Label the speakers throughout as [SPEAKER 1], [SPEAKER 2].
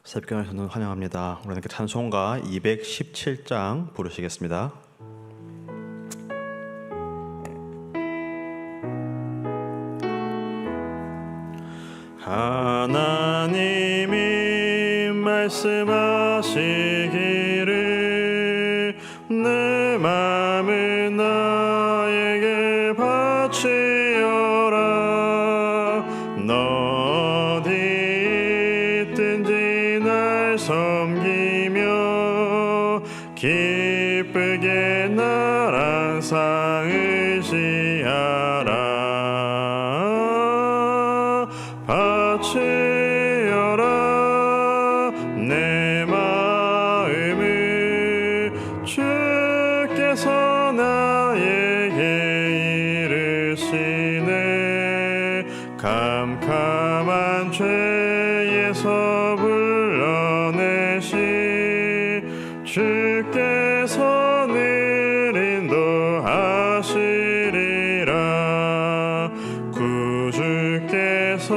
[SPEAKER 1] 새벽경에서는 환영합니다. 우리는 찬송가 217장 부르시겠습니다. 하나님이 말씀하시기를 내 맘을 너에게 바치어라. 너 어디 있든지 날 섬기며 기쁘게 날 항상 의지하라. 바치어라 내 마음을 주께서 나에게 이르시네. 캄캄한 죄에서 불러내시 주께서 늘 인도하시리라. 구주께서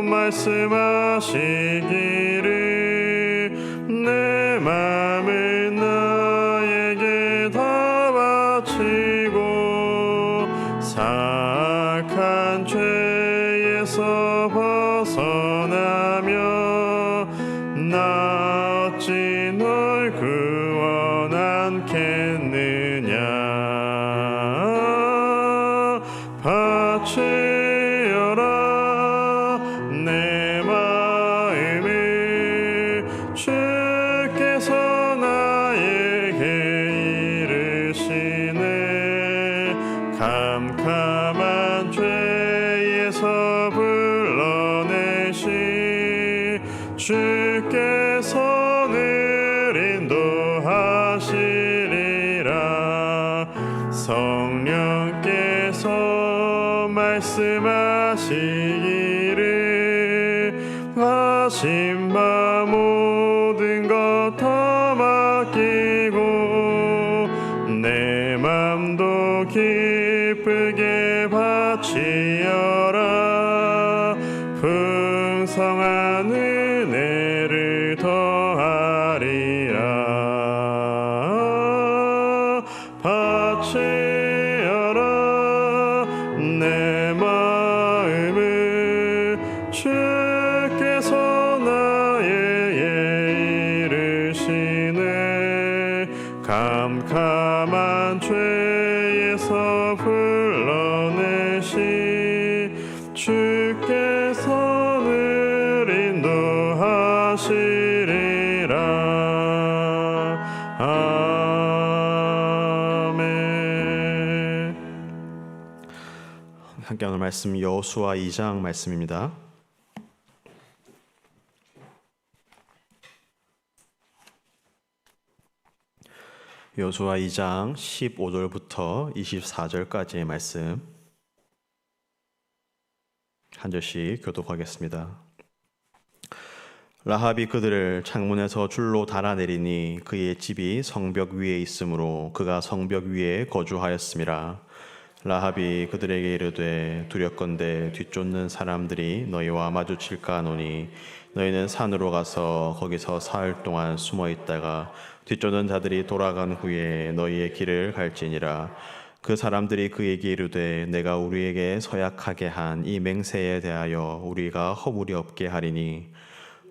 [SPEAKER 1] 말씀하시기를 내 맘을 너에게 다 바치고 사악한 죄에서 벗어나며 나 어찌 널 구원하겠느냐. 바치어라 내 마음을 주께서 나에게 이르시네. 캄캄한 죄에서 불러내시 주께서 늘 인도하시리라. 성령께서 말씀하시기를 하신 바 모든 것 다 맡기고 내 맘도 기쁘게 바치어라. 풍성한 은혜를 더하리라. 바치어라 내 마음을 주께서 나에게 이르시네. 캄캄한 죄에서 불러내시 주께서 늘 인도하시리라. 아멘. 함께 오늘 말씀 여호수아 2장 말씀입니다. 여호수아 2장 15절부터 24절까지의 말씀 한 절씩 교독하겠습니다. 라합이 그들을 창문에서 줄로 달아내리니 그의 집이 성벽 위에 있으므로 그가 성벽 위에 거주하였음이라. 라합이 그들에게 이르되 두렵건대 뒤쫓는 사람들이 너희와 마주칠까 하노니 너희는 산으로 가서 거기서 사흘 동안 숨어 있다가 뒤쫓는 자들이 돌아간 후에 너희의 길을 갈지니라. 그 사람들이 그에게 이르되 내가 우리에게 서약하게 한 이 맹세에 대하여 우리가 허물이 없게 하리니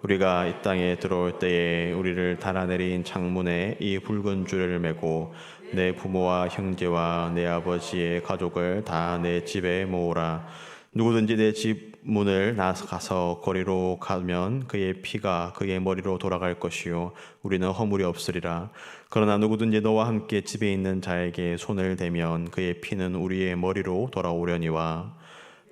[SPEAKER 1] 우리가 이 땅에 들어올 때에 우리를 달아내린 창문에 이 붉은 줄을 매고 내 부모와 형제와 내 아버지의 가족을 다 내 집에 모으라. 누구든지 내 집 문을 나가서 거리로 가면 그의 피가 그의 머리로 돌아갈 것이요 우리는 허물이 없으리라. 그러나 누구든지 너와 함께 집에 있는 자에게 손을 대면 그의 피는 우리의 머리로 돌아오려니와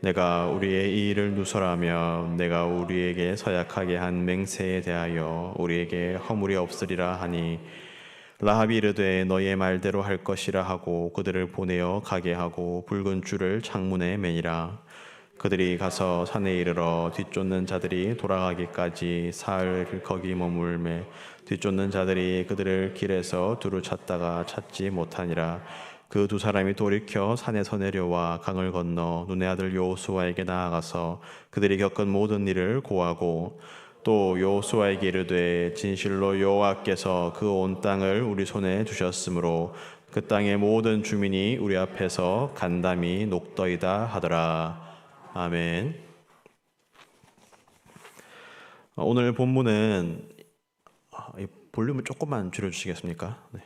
[SPEAKER 1] 내가 우리의 이 일을 누설하며 내가 우리에게 서약하게 한 맹세에 대하여 우리에게 허물이 없으리라 하니 라합이 이르되 너희의 말대로 할 것이라 하고 그들을 보내어 가게 하고 붉은 줄을 창문에 매니라. 그들이 가서 산에 이르러 뒤쫓는 자들이 돌아가기까지 사흘 거기 머물매 뒤쫓는 자들이 그들을 길에서 두루 찾다가 찾지 못하니라. 그 두 사람이 돌이켜 산에서 내려와 강을 건너 눈의 아들 여호수아에게 나아가서 그들이 겪은 모든 일을 고하고 또 여호수아에게 이르되 진실로 여호와께서 그 온 땅을 우리 손에 주셨으므로 그 땅의 모든 주민이 우리 앞에서 간담이 녹더이다 하더라. 아멘. 오늘 본문은 이 볼륨을 조금만 줄여주시겠습니까? 네.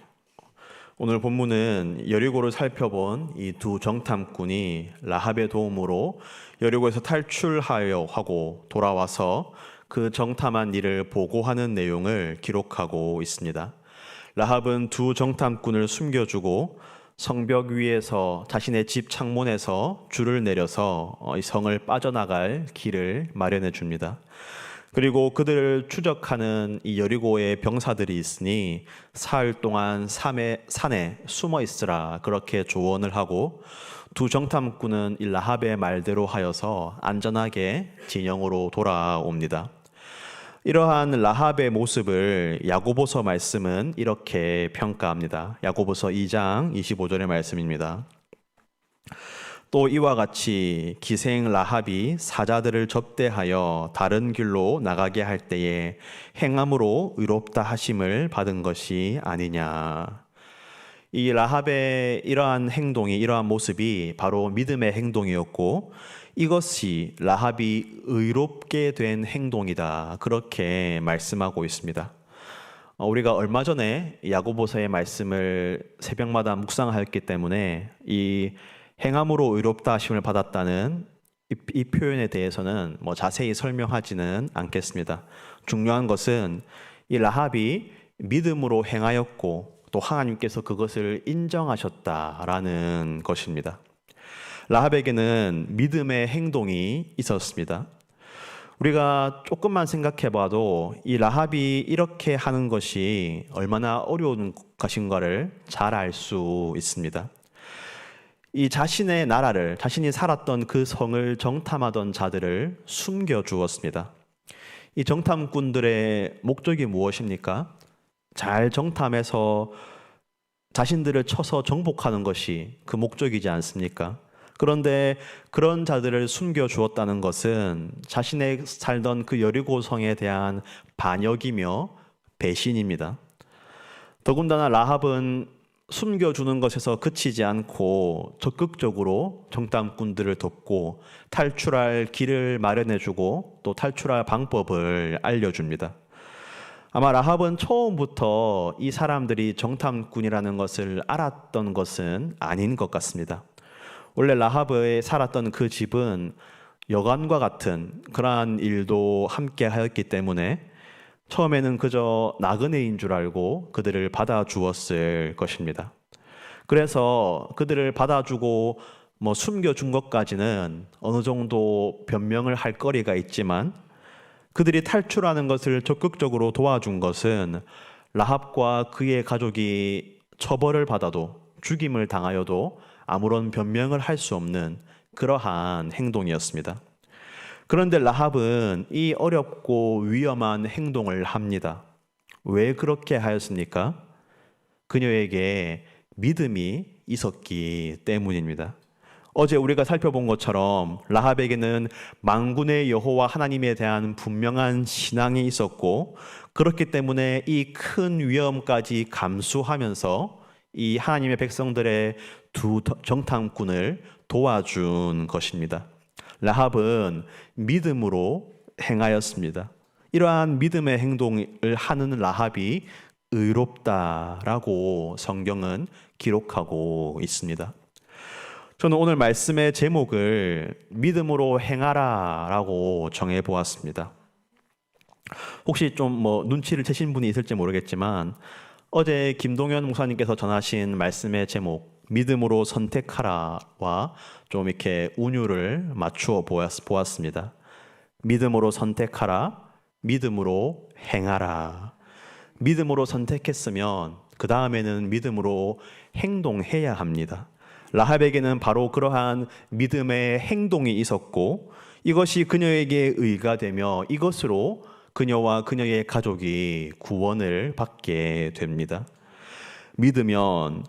[SPEAKER 1] 오늘 본문은 여리고를 살펴본 이 두 정탐꾼이 라합의 도움으로 여리고에서 탈출하여 하고 돌아와서 그 정탐한 일을 보고하는 내용을 기록하고 있습니다. 라합은 두 정탐꾼을 숨겨주고 성벽 위에서 자신의 집 창문에서 줄을 내려서 이 성을 빠져나갈 길을 마련해 줍니다. 그리고 그들을 추적하는 이 여리고의 병사들이 있으니 사흘 동안 산에 숨어 있으라 그렇게 조언을 하고 두 정탐꾼은 이 라합의 말대로 하여서 안전하게 진영으로 돌아옵니다. 이러한 라합의 모습을 야고보서 말씀은 이렇게 평가합니다. 야고보서 2장 25절의 말씀입니다. 또 이와 같이 기생 라합이 사자들을 접대하여 다른 길로 나가게 할 때에 행함으로 의롭다 하심을 받은 것이 아니냐. 이 라합의 이러한 행동이, 이러한 모습이 바로 믿음의 행동이었고 이것이 라합이 의롭게 된 행동이다. 그렇게 말씀하고 있습니다. 우리가 얼마 전에 야고보서의 말씀을 새벽마다 묵상하였기 때문에 이 행함으로 의롭다 하심을 받았다는 이 표현에 대해서는 자세히 설명하지는 않겠습니다. 중요한 것은 이 라합이 믿음으로 행하였고 또 하나님께서 그것을 인정하셨다라는 것입니다. 라합에게는 믿음의 행동이 있었습니다. 우리가 조금만 생각해봐도 이 라합이 이렇게 하는 것이 얼마나 어려운 것인가를 잘 알 수 있습니다. 이 자신의 나라를, 자신이 살았던 그 성을 정탐하던 자들을 숨겨주었습니다. 이 정탐꾼들의 목적이 무엇입니까? 잘 정탐해서 자신들을 쳐서 정복하는 것이 그 목적이지 않습니까? 그런데 그런 자들을 숨겨주었다는 것은 자신의 살던 그 여리고성에 대한 반역이며 배신입니다. 더군다나 라합은 숨겨주는 것에서 그치지 않고 적극적으로 정탐꾼들을 돕고 탈출할 길을 마련해주고 또 탈출할 방법을 알려줍니다. 아마 라합은 처음부터 이 사람들이 정탐꾼이라는 것을 알았던 것은 아닌 것 같습니다. 원래 라합의 살았던 그 집은 여관과 같은 그러한 일도 함께 하였기 때문에 처음에는 그저 나그네인 줄 알고 그들을 받아주었을 것입니다. 그래서 그들을 받아주고 숨겨준 것까지는 어느 정도 변명을 할 거리가 있지만 그들이 탈출하는 것을 적극적으로 도와준 것은 라합과 그의 가족이 처벌을 받아도 죽임을 당하여도 아무런 변명을 할 수 없는 그러한 행동이었습니다. 그런데 라합은 이 어렵고 위험한 행동을 합니다. 왜 그렇게 하였습니까? 그녀에게 믿음이 있었기 때문입니다. 어제 우리가 살펴본 것처럼 라합에게는 만군의 여호와 하나님에 대한 분명한 신앙이 있었고 그렇기 때문에 이 큰 위험까지 감수하면서 이 하나님의 백성들의 두 정탐꾼을 도와준 것입니다. 라합은 믿음으로 행하였습니다. 이러한 믿음의 행동을 하는 라합이 의롭다라고 성경은 기록하고 있습니다. 저는 오늘 말씀의 제목을 믿음으로 행하라라고 정해보았습니다. 혹시 좀 눈치를 채신 분이 있을지 모르겠지만 어제 김동현 목사님께서 전하신 말씀의 제목 믿음으로 선택하라와 좀 이렇게 운율을 맞추어 보았습니다. 믿음으로 선택하라, 믿음으로 행하라. 믿음으로 선택했으면 그 다음에는 믿음으로 행동해야 합니다. 라합에게는 바로 그러한 믿음의 행동이 있었고 이것이 그녀에게 의가 되며 이것으로 그녀와 그녀의 가족이 구원을 받게 됩니다. 믿으면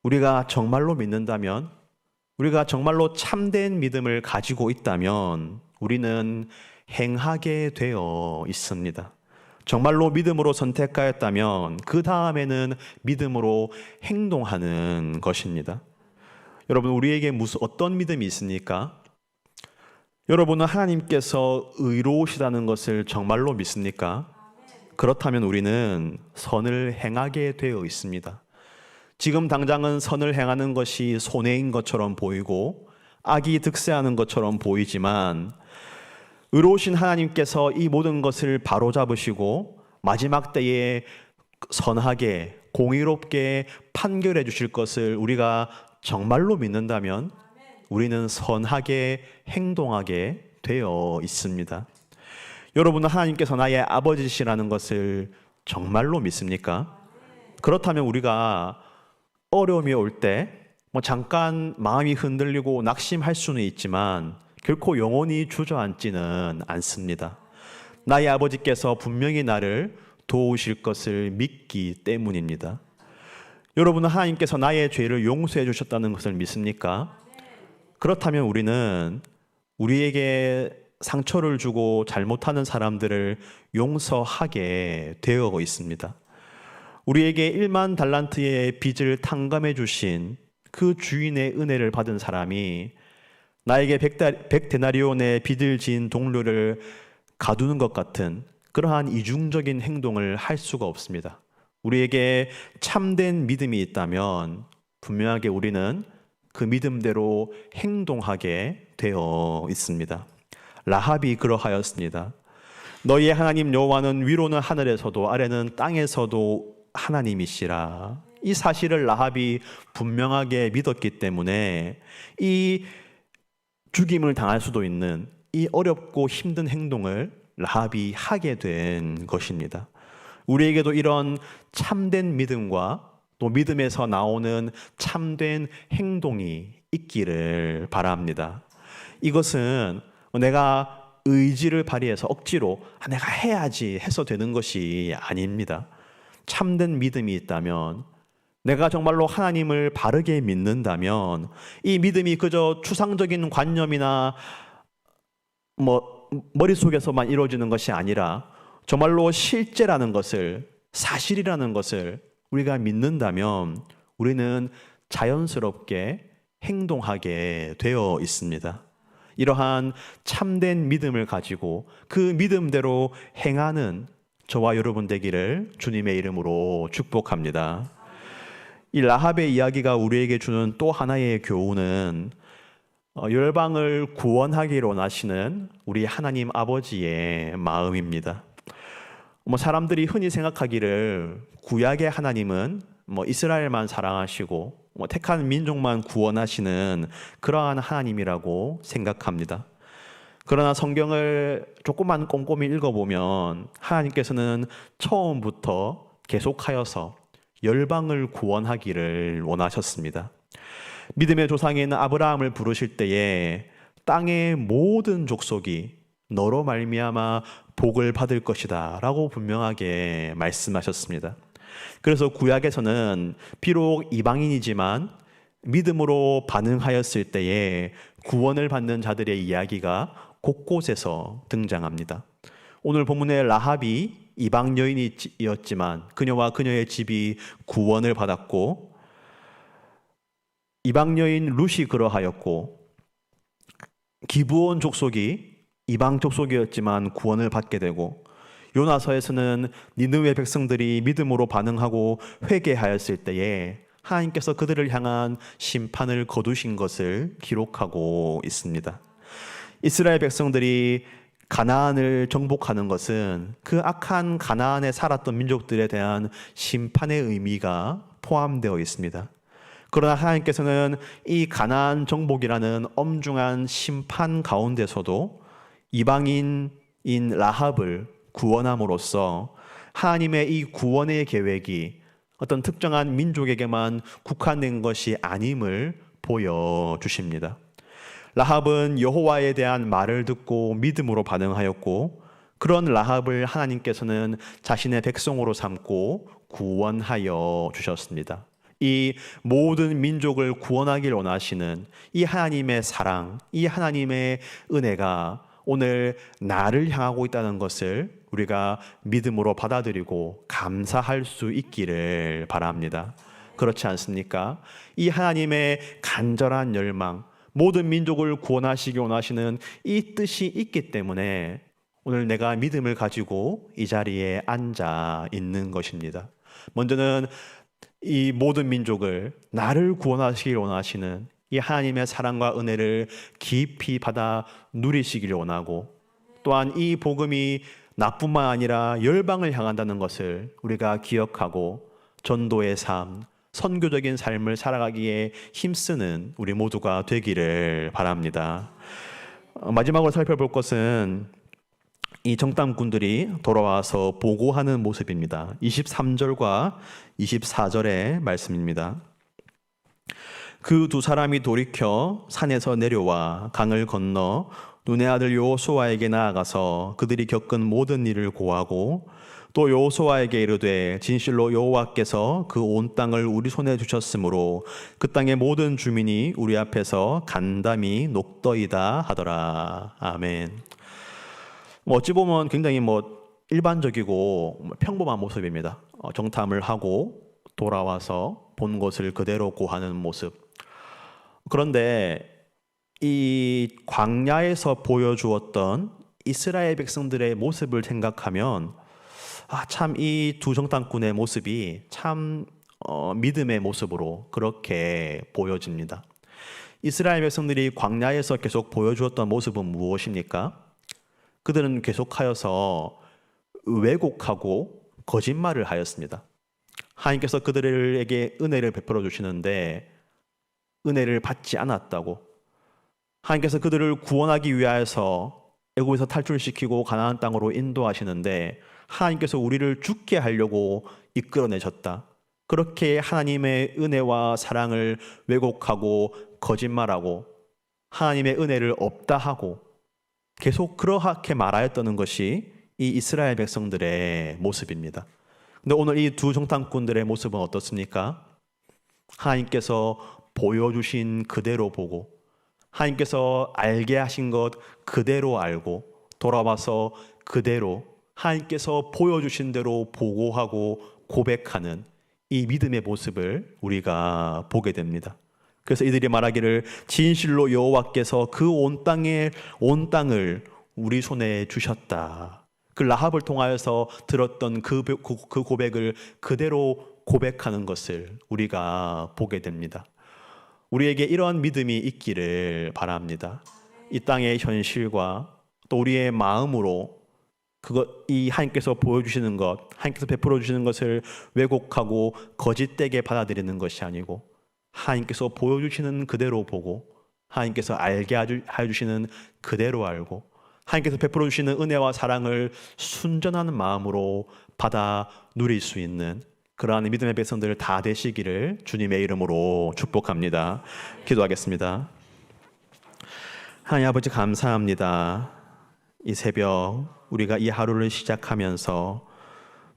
[SPEAKER 1] 우리가 정말로 믿는다면 우리가 정말로 참된 믿음을 가지고 있다면 우리는 행하게 되어 있습니다. 정말로 믿음으로 선택하였다면 그 다음에는 믿음으로 행동하는 것입니다. 여러분, 우리에게 어떤 믿음이 있습니까? 여러분은 하나님께서 의로우시다는 것을 정말로 믿습니까? 그렇다면 우리는 선을 행하게 되어 있습니다. 지금 당장은 선을 행하는 것이 손해인 것처럼 보이고 악이 득세하는 것처럼 보이지만 의로우신 하나님께서 이 모든 것을 바로잡으시고 마지막 때에 선하게 공의롭게 판결해 주실 것을 우리가 정말로 믿는다면 우리는 선하게 행동하게 되어 있습니다. 여러분은 하나님께서 나의 아버지시라는 것을 정말로 믿습니까? 그렇다면 우리가 어려움이 올 때 잠깐 마음이 흔들리고 낙심할 수는 있지만 결코 영원히 주저앉지는 않습니다. 나의 아버지께서 분명히 나를 도우실 것을 믿기 때문입니다. 여러분은 하나님께서 나의 죄를 용서해 주셨다는 것을 믿습니까? 그렇다면 우리는 우리에게 상처를 주고 잘못하는 사람들을 용서하게 되어 있습니다. 우리에게 1만 달란트의 빚을 탕감해 주신 그 주인의 은혜를 받은 사람이 나에게 100데나리온의 빚을 지은 동료를 가두는 것 같은 그러한 이중적인 행동을 할 수가 없습니다. 우리에게 참된 믿음이 있다면 분명하게 우리는 그 믿음대로 행동하게 되어 있습니다. 라합이 그러하였습니다. 너희의 하나님 여호와는 위로는 하늘에서도 아래는 땅에서도 하나님이시라. 이 사실을 라합이 분명하게 믿었기 때문에 이 죽임을 당할 수도 있는 이 어렵고 힘든 행동을 라합이 하게 된 것입니다. 우리에게도 이런 참된 믿음과 또 믿음에서 나오는 참된 행동이 있기를 바랍니다. 이것은 내가 의지를 발휘해서 억지로 내가 해야지 해서 되는 것이 아닙니다. 참된 믿음이 있다면, 내가 정말로 하나님을 바르게 믿는다면 이 믿음이 그저 추상적인 관념이나 머릿속에서만 이루어지는 것이 아니라 정말로 실제라는 것을, 사실이라는 것을 우리가 믿는다면 우리는 자연스럽게 행동하게 되어 있습니다. 이러한 참된 믿음을 가지고 그 믿음대로 행하는 저와 여러분 되기를 주님의 이름으로 축복합니다. 이 라합의 이야기가 우리에게 주는 또 하나의 교훈은 열방을 구원하기로 원하시는 우리 하나님 아버지의 마음입니다. 사람들이 흔히 생각하기를 구약의 하나님은 이스라엘만 사랑하시고 택한 민족만 구원하시는 그러한 하나님이라고 생각합니다. 그러나 성경을 조금만 꼼꼼히 읽어보면 하나님께서는 처음부터 계속하여서 열방을 구원하기를 원하셨습니다. 믿음의 조상인 아브라함을 부르실 때에 땅의 모든 족속이 너로 말미암아 복을 받을 것이다 라고 분명하게 말씀하셨습니다. 그래서 구약에서는 비록 이방인이지만 믿음으로 반응하였을 때에 구원을 받는 자들의 이야기가 곳곳에서 등장합니다. 오늘 본문의 라합이 이방 여인이었지만 그녀와 그녀의 집이 구원을 받았고, 이방 여인 룻이 그러하였고, 기브온 족속이 이방 족속이었지만 구원을 받게 되고, 요나서에서는 니느웨 백성들이 믿음으로 반응하고 회개하였을 때에 하나님께서 그들을 향한 심판을 거두신 것을 기록하고 있습니다. 이스라엘 백성들이 가나안을 정복하는 것은 그 악한 가나안에 살았던 민족들에 대한 심판의 의미가 포함되어 있습니다. 그러나 하나님께서는 이 가나안 정복이라는 엄중한 심판 가운데서도 이방인인 라합을 구원함으로써 하나님의 이 구원의 계획이 어떤 특정한 민족에게만 국한된 것이 아님을 보여주십니다. 라합은 여호와에 대한 말을 듣고 믿음으로 반응하였고, 그런 라합을 하나님께서는 자신의 백성으로 삼고 구원하여 주셨습니다. 이 모든 민족을 구원하길 원하시는 이 하나님의 사랑, 이 하나님의 은혜가 오늘 나를 향하고 있다는 것을 우리가 믿음으로 받아들이고 감사할 수 있기를 바랍니다. 그렇지 않습니까? 이 하나님의 간절한 열망, 모든 민족을 구원하시기 원하시는 이 뜻이 있기 때문에 오늘 내가 믿음을 가지고 이 자리에 앉아 있는 것입니다. 먼저는 이 모든 민족을 나를 구원하시길 원하시는 이 하나님의 사랑과 은혜를 깊이 받아 누리시기를 원하고, 또한 이 복음이 나뿐만 아니라 열방을 향한다는 것을 우리가 기억하고 전도의 삶, 선교적인 삶을 살아가기에 힘쓰는 우리 모두가 되기를 바랍니다. 마지막으로 살펴볼 것은 이 정탐꾼들이 돌아와서 보고하는 모습입니다. 23절과 24절의 말씀입니다. 그 두 사람이 돌이켜 산에서 내려와 강을 건너 눈의 아들 여호수아에게 나아가서 그들이 겪은 모든 일을 고하고, 또 여호수아에게 이르되 진실로 여호와께서 그 온 땅을 우리 손에 주셨으므로 그 땅의 모든 주민이 우리 앞에서 간담이 녹더이다 하더라. 아멘. 어찌 보면 굉장히 일반적이고 평범한 모습입니다. 정탐을 하고 돌아와서 본 것을 그대로 고하는 모습. 그런데 이 광야에서 보여주었던 이스라엘 백성들의 모습을 생각하면 참 이 두 정탐꾼의 모습이 참 믿음의 모습으로 그렇게 보여집니다. 이스라엘 백성들이 광야에서 계속 보여주었던 모습은 무엇입니까? 그들은 계속하여서 왜곡하고 거짓말을 하였습니다. 하나님께서 그들에게 은혜를 베풀어 주시는데 은혜를 받지 않았다고, 하나님께서 그들을 구원하기 위하여서 애굽에서 탈출시키고 가나안 땅으로 인도하시는데 하나님께서 우리를 죽게 하려고 이끌어내셨다, 그렇게 하나님의 은혜와 사랑을 왜곡하고 거짓말하고 하나님의 은혜를 없다 하고 계속 그렇게 말하였다는 것이 이 이스라엘 백성들의 모습입니다. 근데 오늘 이 두 정탐꾼들의 모습은 어떻습니까? 하나님께서 보여주신 그대로 보고, 하나님께서 알게 하신 것 그대로 알고, 돌아와서 그대로 하나님께서 보여주신 대로 보고하고 고백하는 이 믿음의 모습을 우리가 보게 됩니다. 그래서 이들이 말하기를 진실로 여호와께서 그 온 땅을 우리 손에 주셨다. 그 라합을 통하여서 들었던 그 고백을 그대로 고백하는 것을 우리가 보게 됩니다. 우리에게 이러한 믿음이 있기를 바랍니다. 이 땅의 현실과 또 우리의 마음으로 이 하나님께서 보여주시는 것, 하나님께서 베풀어 주시는 것을 왜곡하고 거짓되게 받아들이는 것이 아니고, 하나님께서 보여주시는 그대로 보고, 하나님께서 알게 해주시는 그대로 알고, 하나님께서 베풀어 주시는 은혜와 사랑을 순전한 마음으로 받아 누릴 수 있는 그러한 믿음의 백성들 다 되시기를 주님의 이름으로 축복합니다. 기도하겠습니다. 하나님 아버지, 감사합니다. 이 새벽 우리가 이 하루를 시작하면서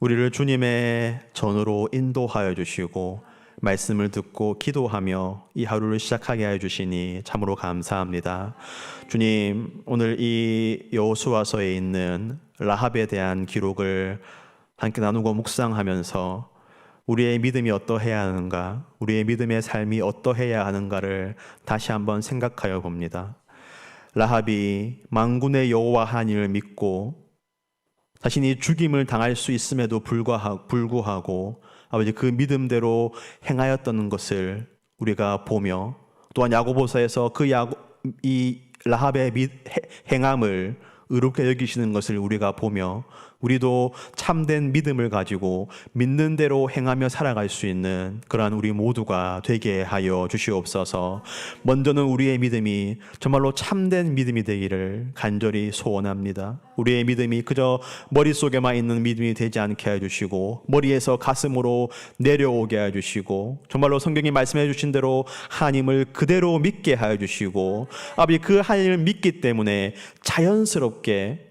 [SPEAKER 1] 우리를 주님의 전으로 인도하여 주시고 말씀을 듣고 기도하며 이 하루를 시작하게 하여 주시니 참으로 감사합니다. 주님, 오늘 이 여호수아서에 있는 라합에 대한 기록을 함께 나누고 묵상하면서 우리의 믿음이 어떠해야 하는가, 우리의 믿음의 삶이 어떠해야 하는가를 다시 한번 생각하여 봅니다. 라합이 만군의 여호와 하나님을 믿고 자신이 죽임을 당할 수 있음에도 불구하고 아버지 그 믿음대로 행하였던 것을 우리가 보며, 또한 야고보서에서 이 라합의 행함을 의롭게 여기시는 것을 우리가 보며 우리도 참된 믿음을 가지고 믿는 대로 행하며 살아갈 수 있는 그러한 우리 모두가 되게 하여 주시옵소서. 먼저는 우리의 믿음이 정말로 참된 믿음이 되기를 간절히 소원합니다. 우리의 믿음이 그저 머릿속에만 있는 믿음이 되지 않게 해주시고 머리에서 가슴으로 내려오게 해주시고 정말로 성경이 말씀해 주신 대로 하나님을 그대로 믿게 하여 주시고 아버지 그 하나님을 믿기 때문에 자연스럽게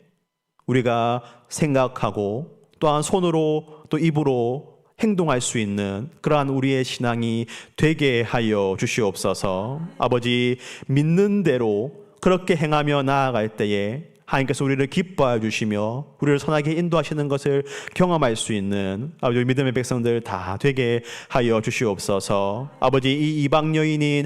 [SPEAKER 1] 우리가 생각하고 또한 손으로 또 입으로 행동할 수 있는 그러한 우리의 신앙이 되게 하여 주시옵소서. 아버지 믿는 대로 그렇게 행하며 나아갈 때에 하나님께서 우리를 기뻐해 주시며 우리를 선하게 인도하시는 것을 경험할 수 있는 아버지 믿음의 백성들 다 되게 하여 주시옵소서. 아버지 이 이방 여인인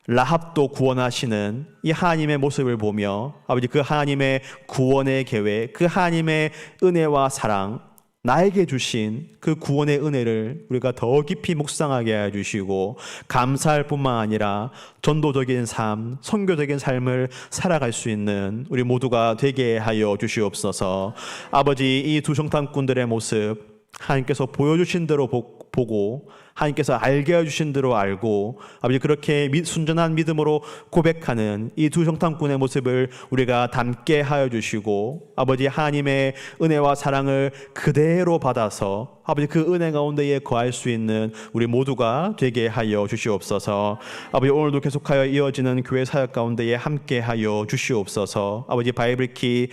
[SPEAKER 1] 라합도 구원하시는 이 하나님의 모습을 보며 아버지 그 하나님의 구원의 계획, 그 하나님의 은혜와 사랑, 나에게 주신 그 구원의 은혜를 우리가 더 깊이 묵상하게 해주시고 감사할 뿐만 아니라 전도적인 삶, 선교적인 삶을 살아갈 수 있는 우리 모두가 되게 하여 주시옵소서. 아버지 이 두 정탐꾼들의 모습 하나님께서 보여주신 대로 보고 하나님께서 알게 해주신 대로 알고 아버지 그렇게 순전한 믿음으로 고백하는 이 두 정탐꾼의 모습을 우리가 담게 하여 주시고 아버지 하나님의 은혜와 사랑을 그대로 받아서 아버지 그 은혜 가운데에 거할 수 있는 우리 모두가 되게 하여 주시옵소서. 아버지 오늘도 계속하여 이어지는 교회 사역 가운데에 함께 하여 주시옵소서. 아버지 바이블키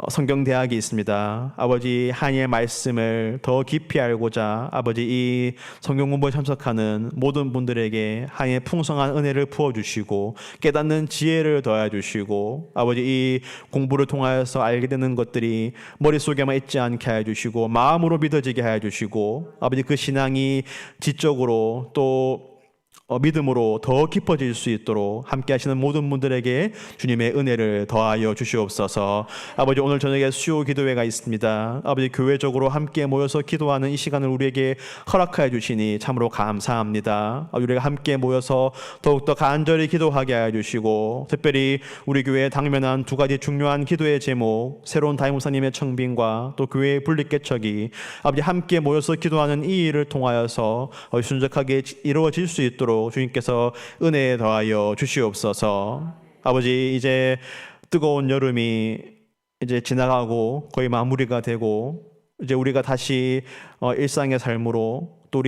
[SPEAKER 1] 성경대학이 있습니다. 아버지 하나님의 말씀을 더 깊이 알고자 아버지 이 성경 공부에 참석하는 모든 분들에게 하나님의 풍성한 은혜를 부어주시고 깨닫는 지혜를 더해주시고 아버지 이 공부를 통하여서 알게 되는 것들이 머릿속에만 있지 않게 해주시고 마음으로 믿어지게 해주시고 아버지 그 신앙이 지적으로 또 믿음으로 더 깊어질 수 있도록 함께 하시는 모든 분들에게 주님의 은혜를 더하여 주시옵소서. 아버지 오늘 저녁에 수요 기도회가 있습니다. 아버지 교회적으로 함께 모여서 기도하는 이 시간을 우리에게 허락하여 주시니 참으로 감사합니다. 우리가 함께 모여서 더욱더 간절히 기도하게 하여 주시고 특별히 우리 교회에 당면한 두 가지 중요한 기도의 제목, 새로운 담임목사님의 청빙과 또 교회의 분립개척이 아버지 함께 모여서 기도하는 이 일을 통하여서 순적하게 이루어질 수 있도록 주님께서 은혜에 더하여 주시옵소서. 아버지 이제 뜨거운 여름이 이제 지나가고 거의 마무리가 되고 이제 우리가 다시 일상의 삶으로 또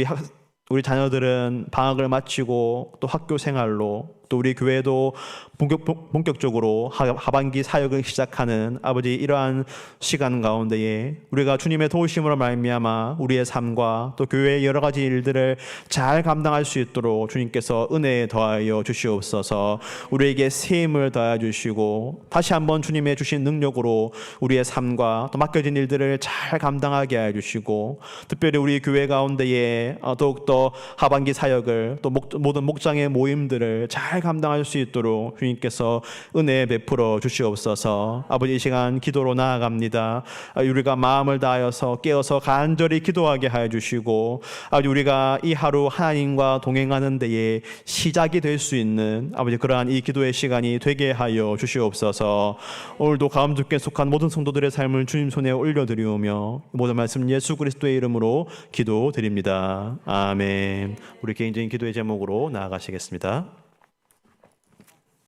[SPEAKER 1] 우리 자녀들은 방학을 마치고 또 학교 생활로 또 우리 교회도 본격적으로 하반기 사역을 시작하는 아버지 이러한 시간 가운데에 우리가 주님의 도우심으로 말미암아 우리의 삶과 또 교회의 여러 가지 일들을 잘 감당할 수 있도록 주님께서 은혜에 더하여 주시옵소서. 우리에게 새 힘을 더하여 주시고 다시 한번 주님의 주신 능력으로 우리의 삶과 또 맡겨진 일들을 잘 감당하게 해 주시고 특별히 우리 교회 가운데에 더욱더 하반기 사역을 또 모든 목장의 모임들을 잘 감당할 수 있도록 주님께서 은혜 베풀어 주시옵소서. 아버지 이 시간 기도로 나아갑니다. 우리가 마음을 다하여서 깨어서 간절히 기도하게 하여 주시고 아버지 우리가 이 하루 하나님과 동행하는 데에 시작이 될 수 있는 아버지 그러한 이 기도의 시간이 되게 하여 주시옵소서. 오늘도 가운데께 속한 모든 성도들의 삶을 주님 손에 올려드리오며 모든 말씀 예수 그리스도의 이름으로 기도드립니다. 아멘. 우리 개인적인 기도의 제목으로 나아가시겠습니다.